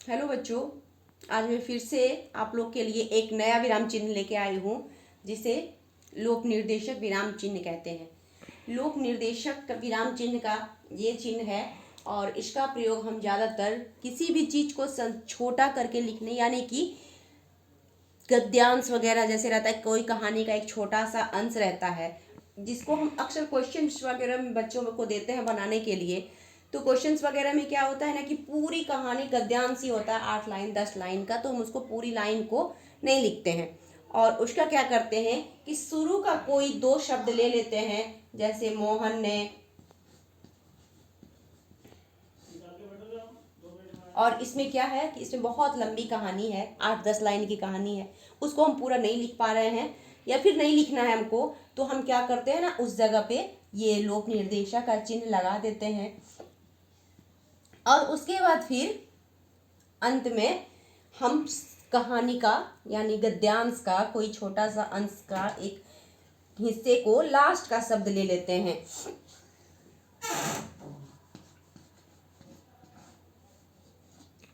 Hello बच्चों, आज मैं फिर से आप लोग के लिए एक नया विराम चिन्ह लेके आई हूँ जिसे लोक निर्देशक विराम चिन्ह कहते हैं। लोक निर्देशक विराम चिन्ह का ये चिन्ह है और इसका प्रयोग हम ज़्यादातर किसी भी चीज़ को छोटा करके लिखने, यानी कि गद्यांश वगैरह जैसे रहता है, कोई कहानी का एक छोटा सा अंश रहता है जिसको हम अक्सर क्वेश्चंस वगैरह में बच्चों को देते हैं बनाने के लिए। तो क्वेश्चंस वगैरह में क्या होता है ना कि पूरी कहानी गद्यांश ही होता है, 8 लाइन 10 लाइन का, तो हम उसको पूरी लाइन को नहीं लिखते हैं और उसका क्या करते हैं कि शुरू का कोई 2 शब्द ले लेते हैं, जैसे मोहन ने, और इसमें क्या है कि इसमें बहुत लंबी कहानी है, 8-10 लाइन की कहानी है, उसको हम पूरा नहीं लिख पा रहे हैं या फिर नहीं लिखना है हमको, तो हम क्या करते हैं ना, उस जगह पे ये लोक निर्देशक का चिन्ह लगा देते हैं और उसके बाद फिर अंत में हम कहानी का यानी गद्यांश का कोई छोटा सा अंश का एक हिस्से को लास्ट का शब्द ले लेते हैं।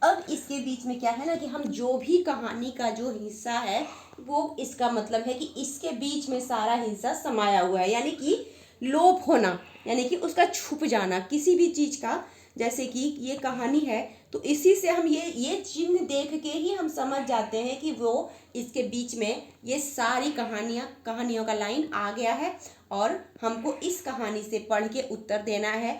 अब इसके बीच में क्या है ना कि हम जो भी कहानी का जो हिस्सा है वो, इसका मतलब है कि इसके बीच में सारा हिस्सा समाया हुआ है, यानी कि लोप होना, यानी कि उसका छुप जाना किसी भी चीज का। जैसे कि ये कहानी है तो इसी से हम ये चिन्ह देख के ही हम समझ जाते हैं कि वो इसके बीच में ये सारी कहानियों का लाइन आ गया है और हमको इस कहानी से पढ़ के उत्तर देना है।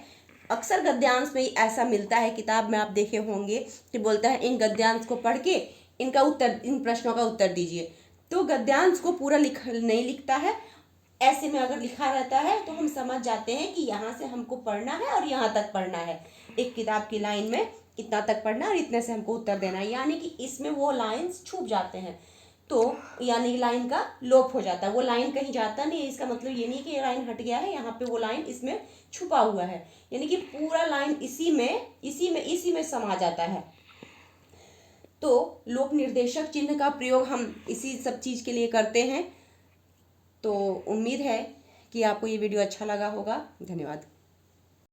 अक्सर गद्यांश में ऐसा मिलता है, किताब में आप देखे होंगे कि बोलता है इन गद्यांश को पढ़ के इन प्रश्नों का उत्तर दीजिए। तो गद्यांश को पूरा नहीं लिखता है, ऐसे में अगर लिखा रहता है तो हम समझ जाते हैं कि यहाँ से हमको पढ़ना है और यहाँ तक पढ़ना है, एक किताब की लाइन में इतना तक पढ़ना है और इतने से हमको उत्तर देना है, यानी कि इसमें वो लाइन्स छूट जाते हैं, तो यानी लाइन का लोप हो जाता है, वो लाइन कहीं जाता नहीं है। इसका मतलब ये नहीं कि ये लाइन हट गया है, यहाँ पे वो लाइन इसमें छुपा हुआ है, यानी कि पूरा लाइन इसी में समा जाता है। तो लोक निर्देशक चिन्ह का प्रयोग हम इसी सब चीज़ के लिए करते हैं। तो उम्मीद है कि आपको ये वीडियो अच्छा लगा होगा। धन्यवाद।